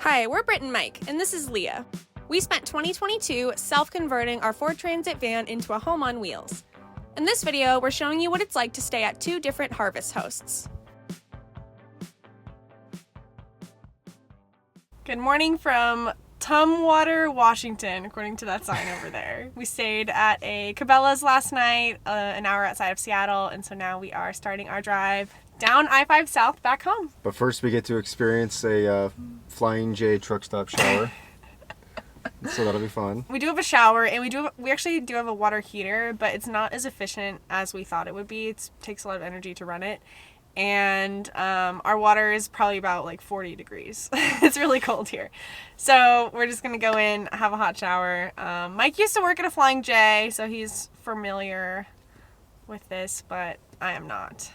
Hi, we're Britt and Mike, and this is Leah. We spent 2022 self-converting our Ford Transit van into a home on wheels. In this video, we're showing you what it's like to stay at 2 different harvest hosts. Good morning from Tumwater, Washington, according to that sign over there. We stayed at a Cabela's last night, an hour outside of Seattle, and so now we are starting our drive down I-5 South back home. But first we get to experience a Flying J truck stop shower. So that'll be fun. We do have a shower, and we actually do have a water heater, but it's not as efficient as we thought it would be. It takes a lot of energy to run it. And our water is probably about like 40 degrees. It's really cold here. So we're just going to go in, have a hot shower. Mike used to work at a Flying J, so he's familiar with this, but I am not.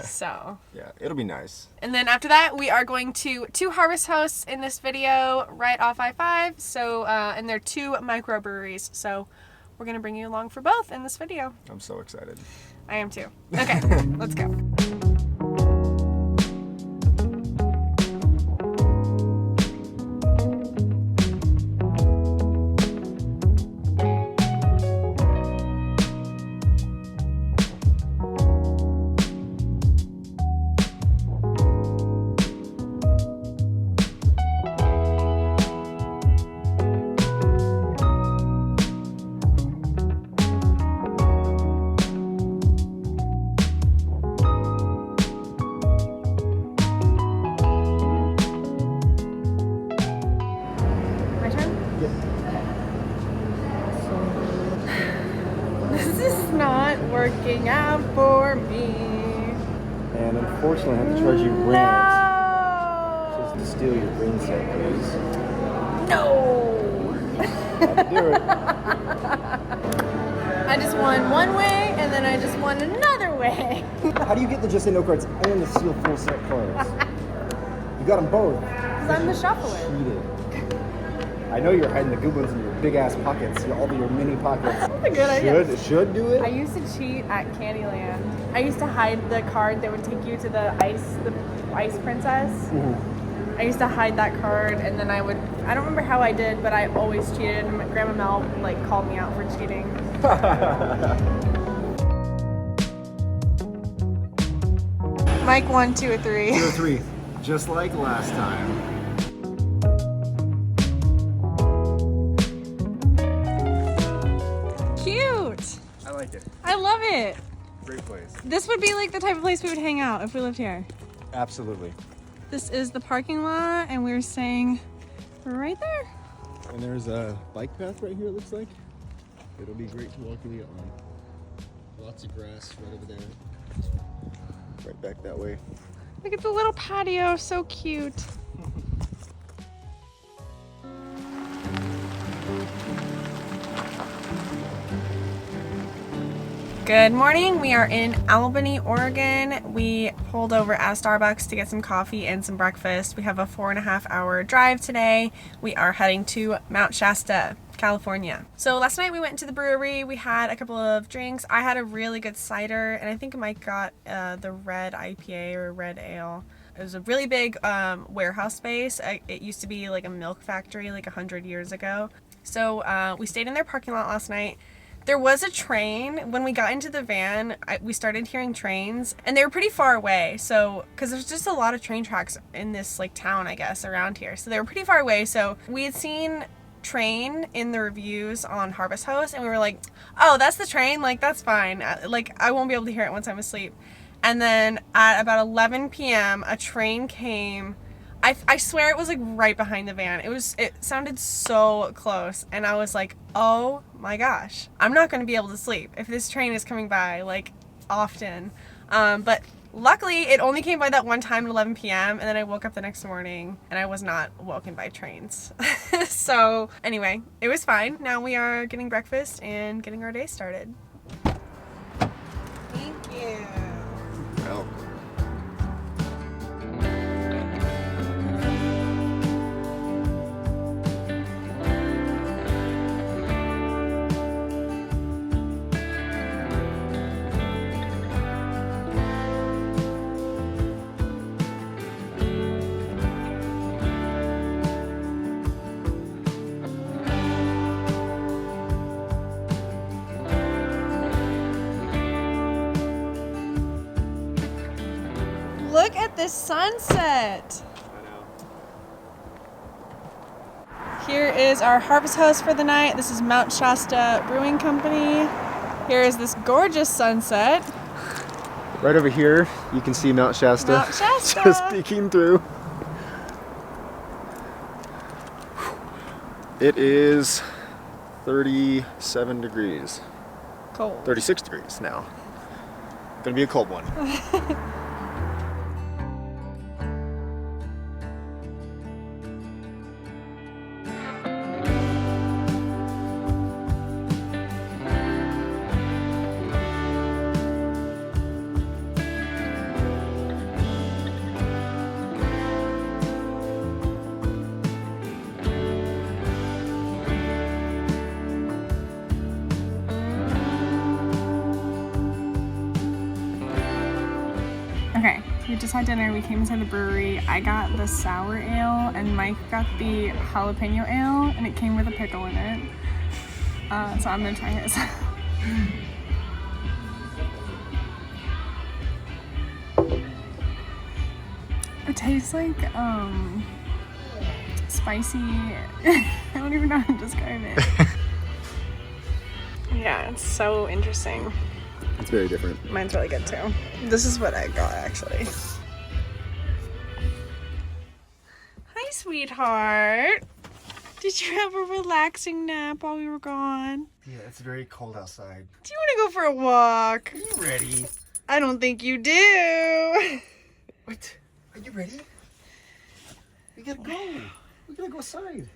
So yeah, it'll be nice. And then after that, we are going to 2 harvest hosts in this video right off I-5. So, and they're 2 microbreweries. So we're going to bring you along for both in this video. I'm so excited. I am too. Okay, let's go. Working out for me. And unfortunately, I have to charge you rent. No! Just to steal your brain cell, please. No! Have to do it. I just won one way, and then I just won another way. How do you get the Just Say No cards and the Seal Full Set cards? You got them both. Because I'm the shuffler. Cheated. I know you're hiding the good ones in your big ass pockets, all of your mini pockets. That's a good idea. Should do it. I used to cheat at Candyland. I used to hide the card that would take you to the ice princess. Ooh. I used to hide that card, and then I don't remember how I did, but I always cheated, and Grandma Mel called me out for cheating. Mike 1, 2, or 3. 2 or 3, just like last time. Cute. I like it. I love it. Great place. This would be like the type of place we would hang out if we lived here. Absolutely. This is the parking lot, and we're staying right there. And there's a bike path right here, it looks like. It'll be great to walk Leah on. Lots of grass right over there. Right back that way. Look at the little patio, so cute. Good morning. We are in Albany, Oregon. We pulled over at Starbucks to get some coffee and some breakfast. We have a 4.5 hour drive today. We are heading to Mount Shasta, California. So last night we went to the brewery. We had a couple of drinks. I had a really good cider, and I think Mike got the red IPA or red ale. It was a really big warehouse space. It used to be like a milk factory like 100 years ago. So we stayed in their parking lot last night. There was a train. When we got into the van, we started hearing trains, and they were pretty far away. So, because there's just a lot of train tracks in this town, I guess, around here. So they were pretty far away. So we had seen train in the reviews on Harvest Host, and we were like, oh, that's the train. That's fine. I won't be able to hear it once I'm asleep. And then at about 11 p.m., a train came. I swear it was right behind the van. It sounded so close, and I was like, oh my gosh, I'm not going to be able to sleep if this train is coming by often. But luckily it only came by that one time at 11 p.m. and then I woke up the next morning and I was not woken by trains. So anyway, it was fine. Now we are getting breakfast and getting our day started. Thank you. Well. this sunset. Here is our harvest host for the night. This is Mount Shasta Brewing Company. Here is this gorgeous sunset. Right over here, you can see Mount Shasta. Mount Shasta. Just peeking through. It is 37 degrees. Cold. 36 degrees now. Gonna be a cold one. Okay, we just had dinner. We came inside the brewery. I got the sour ale and Mike got the jalapeno ale, and it came with a pickle in it. So I'm gonna try his. It tastes like spicy. I don't even know how to describe it. Yeah, it's so interesting. It's very different. Mine's really good too. This is what I got actually. Hi, sweetheart. Did you have a relaxing nap while we were gone? Yeah, it's very cold outside. Do you want to go for a walk? Are you ready? I don't think you do. What? Are you ready? We gotta go. We gotta go outside.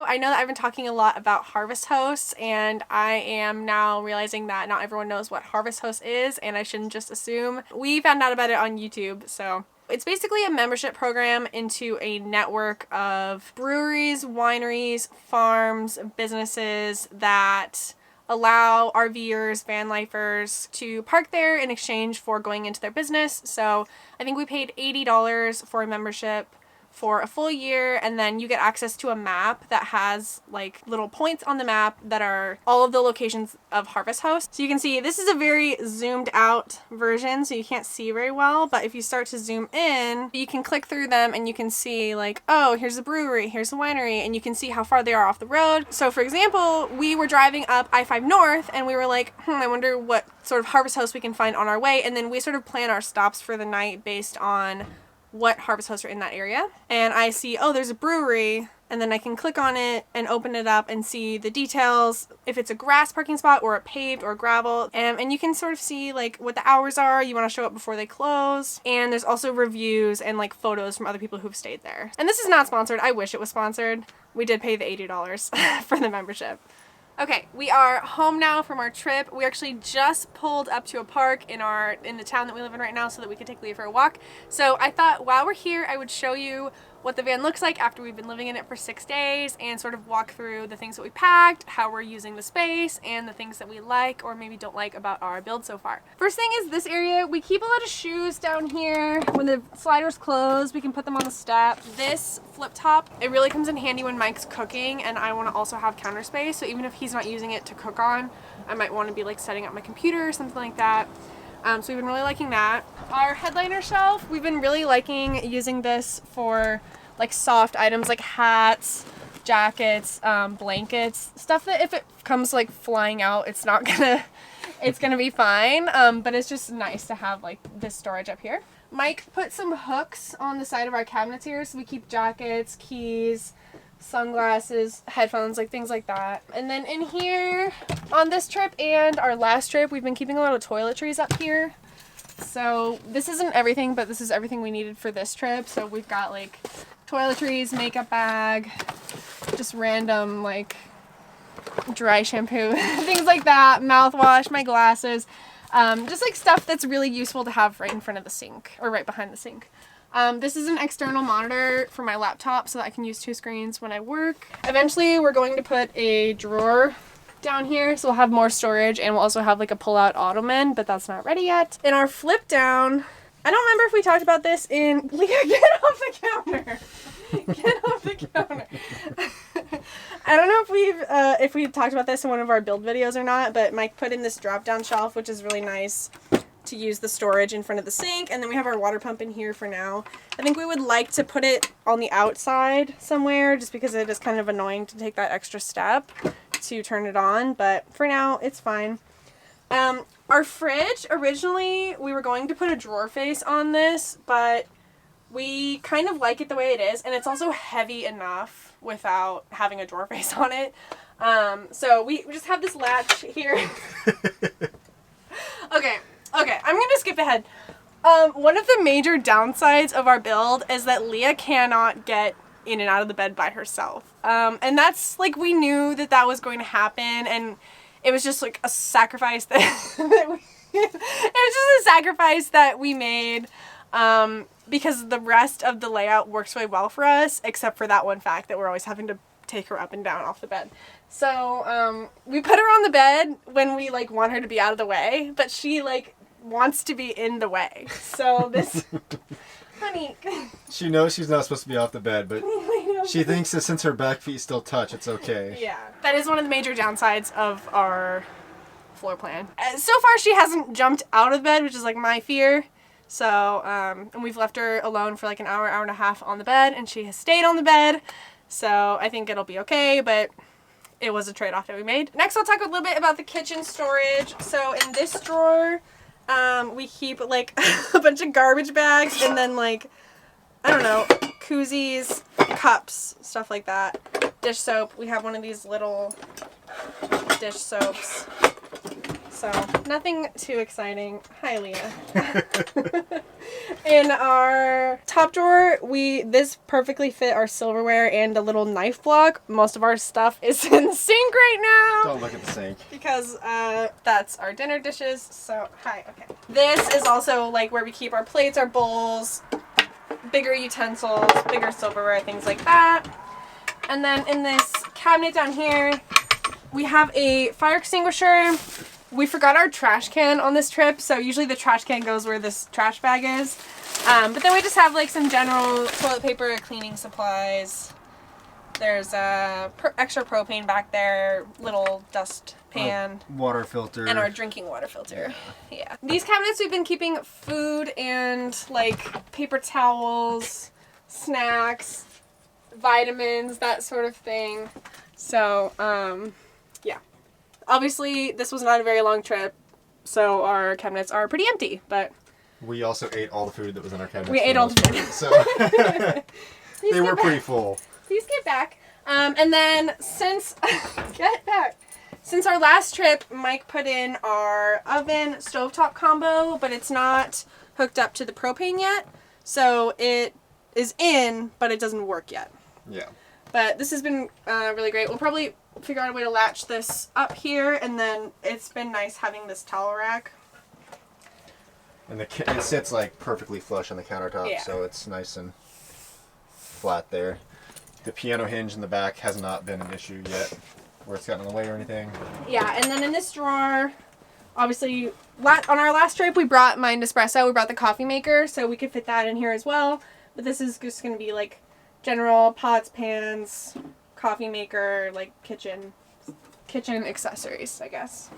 I know that I've been talking a lot about Harvest Hosts, and I am now realizing that not everyone knows what Harvest Host is, and I shouldn't just assume. We found out about it on YouTube, so it's basically a membership program into a network of breweries, wineries, farms, businesses that allow RVers, van lifers to park there in exchange for going into their business. So I think we paid $80 for a membership for a full year, and then you get access to a map that has like little points on the map that are all of the locations of Harvest House. So you can see this is a very zoomed out version, so you can't see very well, but if you start to zoom in, you can click through them and you can see like, oh, here's the brewery, here's the winery, and you can see how far they are off the road. So for example, we were driving up I-5 North and we were like, I wonder what sort of Harvest House we can find on our way, and then we sort of plan our stops for the night based on what Harvest Hosts are in that area. And I see, oh, there's a brewery, and then I can click on it and open it up and see the details, if it's a grass parking spot or a paved or gravel, and you can sort of see like what the hours are. You want to show up before they close, and there's also reviews and like photos from other people who've stayed there. And this is not sponsored. I wish it was sponsored. We did pay the $80 for the membership. Okay, we are home now from our trip. We actually just pulled up to a park in the town that we live in right now so that we could take Leah for a walk. So I thought while we're here, I would show you what the van looks like after we've been living in it for 6 days and sort of walk through the things that we packed, how we're using the space, and the things that we like or maybe don't like about our build so far. First thing is this area. We keep a lot of shoes down here. When the sliders close, we can put them on the step. This flip top, it really comes in handy when Mike's cooking and I want to also have counter space. So even if he's not using it to cook on, I might want to be like setting up my computer or something like that. So we've been really liking that. Our headliner shelf, we've been really liking using this for like soft items like hats, jackets, blankets, stuff that if it comes like flying out, it's gonna be fine. But it's just nice to have like this storage up here. Mike put some hooks on the side of our cabinets here, so we keep jackets, keys, sunglasses, headphones, like things like that. And then in here on this trip and our last trip, we've been keeping a lot of toiletries up here. So this isn't everything, but this is everything we needed for this trip. So we've got like toiletries, makeup bag, just random like dry shampoo, things like that, mouthwash, my glasses, just like stuff that's really useful to have right in front of the sink or right behind the sink. This is an external monitor for my laptop so that I can use 2 screens when I work. Eventually we're going to put a drawer down here, so we'll have more storage, and we'll also have like a pull-out ottoman, but that's not ready yet. In our flip down, I don't remember if we talked about this in... Leah, get off the counter! Get off the counter! I don't know if we've talked about this in one of our build videos or not, but Mike put in this drop-down shelf, which is really nice to use the storage in front of the sink, and then we have our water pump in here for now. I think we would like to put it on the outside somewhere just because it is kind of annoying to take that extra step to turn it on, but for now it's fine. Our fridge, originally we were going to put a drawer face on this, but we kind of like it the way it is, and it's also heavy enough without having a drawer face on it. So we just have this latch here. Okay, I'm gonna skip ahead. One of the major downsides of our build is that Leah cannot get in and out of the bed by herself. And that's, like, we knew that was going to happen, and it was just, like, a sacrifice that we made, because the rest of the layout works really well for us, except for that one fact that we're always having to take her up and down off the bed. So, we put her on the bed when we, like, want her to be out of the way, but she, like, wants to be in the way. So this... Honey. She knows she's not supposed to be off the bed, but she thinks that since her back feet still touch, it's okay. Yeah. That is one of the major downsides of our floor plan. So far, she hasn't jumped out of bed, which is, like, my fear. So, and we've left her alone for, like, an hour and a half on the bed, and she has stayed on the bed. So I think it'll be okay, but it was a trade-off that we made. Next, I'll talk a little bit about the kitchen storage. So in this drawer, we keep, like, a bunch of garbage bags and then, like, I don't know, koozies, cups, stuff like that. Dish soap. We have one of these little dish soaps. So, nothing too exciting. Hi, Leah. In our top drawer, this perfectly fit our silverware and a little knife block. Most of our stuff is in the sink right now. Don't look at the sink. Because that's our dinner dishes. So, hi, okay. This is also, like, where we keep our plates, our bowls, bigger utensils, bigger silverware, things like that. And then in this cabinet down here, we have a fire extinguisher. We forgot our trash can on this trip, so usually the trash can goes where this trash bag is. But then we just have, like, some general toilet paper, cleaning supplies. There's extra propane back there, little dust pan. Water filter. And our drinking water filter. Yeah. These cabinets, we've been keeping food and, like, paper towels, snacks, vitamins, that sort of thing. So, yeah. Obviously, this was not a very long trip, so our cabinets are pretty empty, but... We also ate all the food that was in our cabinets. We ate all the food. So, they were pretty full. Please get back. And then, get back. Since our last trip, Mike put in our oven stovetop combo, but it's not hooked up to the propane yet, so it is in, but it doesn't work yet. Yeah. But this has been really great. We'll probably figure out a way to latch this up here, and then it's been nice having this towel rack. And it sits, like, perfectly flush on the countertop, yeah. So it's nice and flat there. The piano hinge in the back has not been an issue yet, where it's gotten in the way or anything. Yeah, and then in this drawer, obviously, on our last trip, we brought my Nespresso. We brought the coffee maker, so we could fit that in here as well. But this is just going to be, like, general pots, pans, coffee maker, like, kitchen accessories, I guess.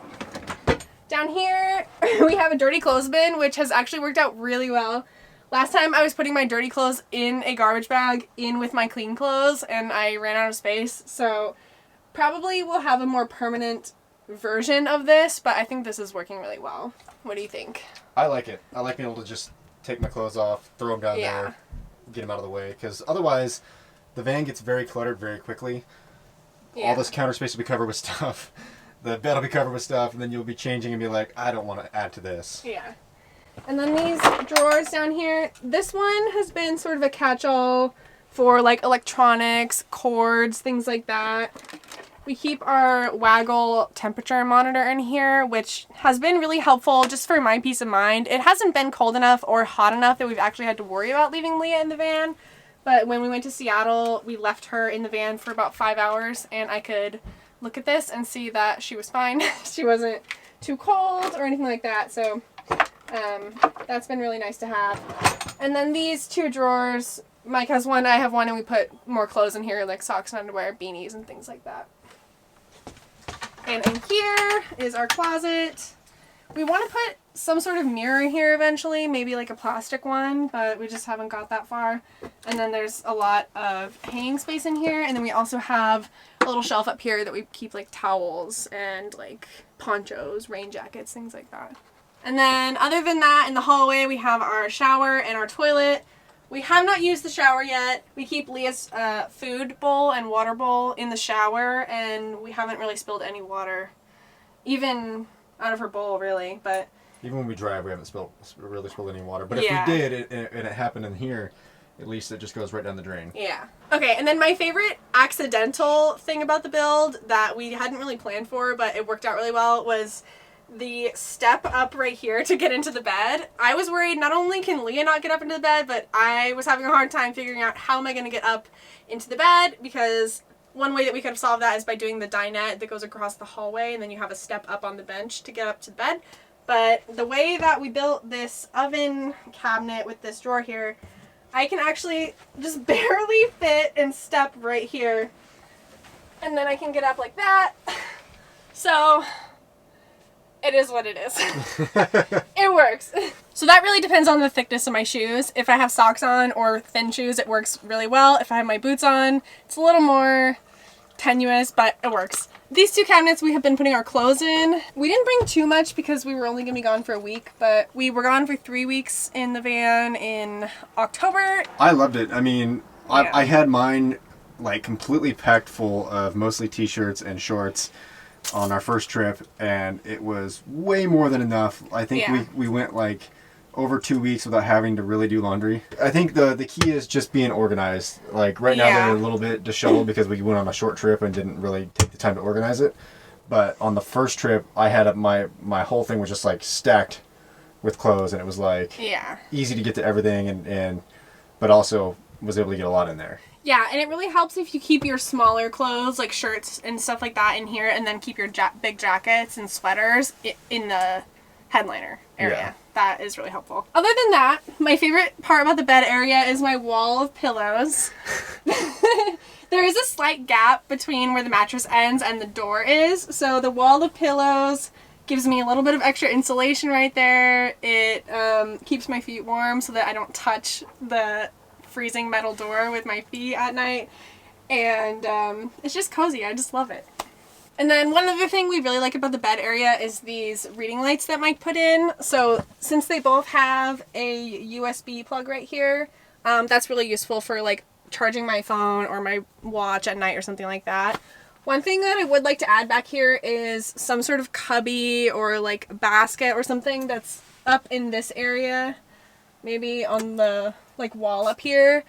Down here, we have a dirty clothes bin, which has actually worked out really well. Last time I was putting my dirty clothes in a garbage bag in with my clean clothes, and I ran out of space. So probably we'll have a more permanent version of this, but I think this is working really well. What do you think? I like it. I like being able to just take my clothes off, throw them down there, get them out of the way. Because otherwise, the van gets very cluttered very quickly. Yeah. All this counter space will be covered with stuff. The bed will be covered with stuff, and then you'll be changing and be like, I don't want to add to this. Yeah. And then these drawers down here, this one has been sort of a catch-all for, like, electronics, cords, things like that. We keep our Waggle temperature monitor in here, which has been really helpful just for my peace of mind. It hasn't been cold enough or hot enough that we've actually had to worry about leaving Leah in the van. But when we went to Seattle, we left her in the van for about 5 hours, and I could look at this and see that she was fine. She wasn't too cold or anything like that, so that's been really nice to have. And then these two drawers, Mike has one, I have one, and we put more clothes in here, like socks and underwear, beanies, and things like that. And in here is our closet. We want to put some sort of mirror here eventually, maybe like a plastic one, but we just haven't got that far. And then there's a lot of hanging space in here, and then we also have a little shelf up here that we keep like towels and like ponchos, rain jackets, things like that. And then other than that, in the hallway we have our shower and our toilet. We have not used the shower yet. We keep Leah's food bowl and water bowl in the shower, and we haven't really spilled any water, even out of her bowl, really. But even when we drive, we haven't really spilled any water. But if we did, and it happened in here, at least it just goes right down the drain. Yeah. Okay, and then my favorite accidental thing about the build that we hadn't really planned for, but it worked out really well, was the step up right here to get into the bed. I was worried not only can Leah not get up into the bed, but I was having a hard time figuring out how am I going to get up into the bed, because one way that we could have solved that is by doing the dinette that goes across the hallway, and then you have a step up on the bench to get up to the bed. But the way that we built this oven cabinet with this drawer here, I can actually just barely fit and step right here, and then I can get up like that. So it is what it is. It works. So that really depends on the thickness of my shoes. If I have socks on or thin shoes, it works really well. If I have my boots on, it's a little more tenuous, but it works. These two cabinets we have been putting our clothes in. We didn't bring too much because we were only going to be gone for a week, but we were gone for 3 weeks in the van in October. I loved it. I mean, yeah. I had mine like completely packed full of mostly t-shirts and shorts on our first trip, and it was way more than enough. I think we went like over 2 weeks without having to really do laundry. I think the key is just being organized. Like right now they're a little bit disheveled because we went on a short trip and didn't really take the time to organize it. But on the first trip, I had my whole thing was just like stacked with clothes, and it was like easy to get to everything, and but also was able to get a lot in there. Yeah, and it really helps if you keep your smaller clothes, like shirts and stuff like that, in here, and then keep your big jackets and sweaters in the headliner area. Yeah. That is really helpful. Other than that, my favorite part about the bed area is my wall of pillows. There is a slight gap between where the mattress ends and the door is, so the wall of pillows gives me a little bit of extra insulation right there. It keeps my feet warm so that I don't touch the freezing metal door with my feet at night, and it's just cozy. I just love it. And then one other thing we really like about the bed area is these reading lights that Mike put in. So since they both have a USB plug right here, that's really useful for like charging my phone or my watch at night or something like that. One thing that I would like to add back here is some sort of cubby or like basket or something that's up in this area, maybe on the like wall up here,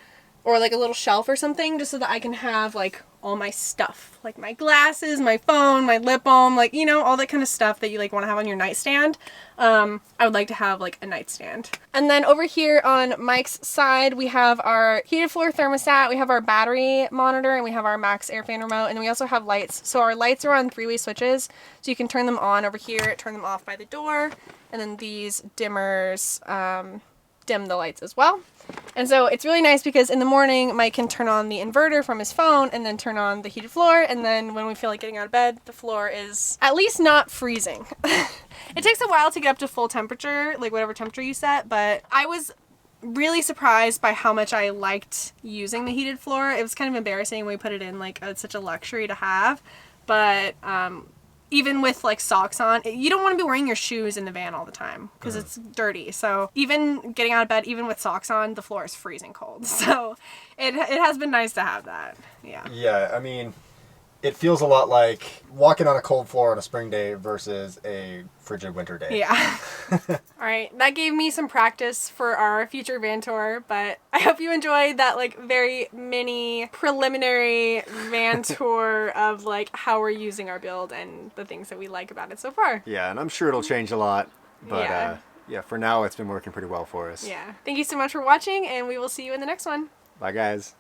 or like a little shelf or something, just so that I can have like all my stuff, like my glasses, my phone, my lip balm, like, you know, all that kind of stuff that you like want to have on your nightstand. I would like to have like a nightstand. And then over here on Mike's side, we have our heated floor thermostat, we have our battery monitor, and we have our max air fan remote, and then we also have lights. So our lights are on 3-way switches, so you can turn them on over here, turn them off by the door, and then these dimmers dim the lights as well. And so it's really nice because in the morning Mike can turn on the inverter from his phone and then turn on the heated floor, and then when we feel like getting out of bed, the floor is at least not freezing. It takes a while to get up to full temperature, like whatever temperature you set, but I was really surprised by how much I liked using the heated floor. It was kind of embarrassing when we put it in, like it's such a luxury to have, but even with like socks on, you don't want to be wearing your shoes in the van all the time because it's dirty. So even getting out of bed, even with socks on, the floor is freezing cold. So it has been nice to have that. Yeah. Yeah, I mean, it feels a lot like walking on a cold floor on a spring day versus a frigid winter day. Yeah. All right, that gave me some practice for our future van tour, but I hope you enjoyed that like very mini preliminary van tour of like how we're using our build and the things that we like about it so far. Yeah, and I'm sure it'll change a lot, but yeah, for now it's been working pretty well for us. Yeah. Thank you so much for watching, and we will see you in the next one. Bye, guys.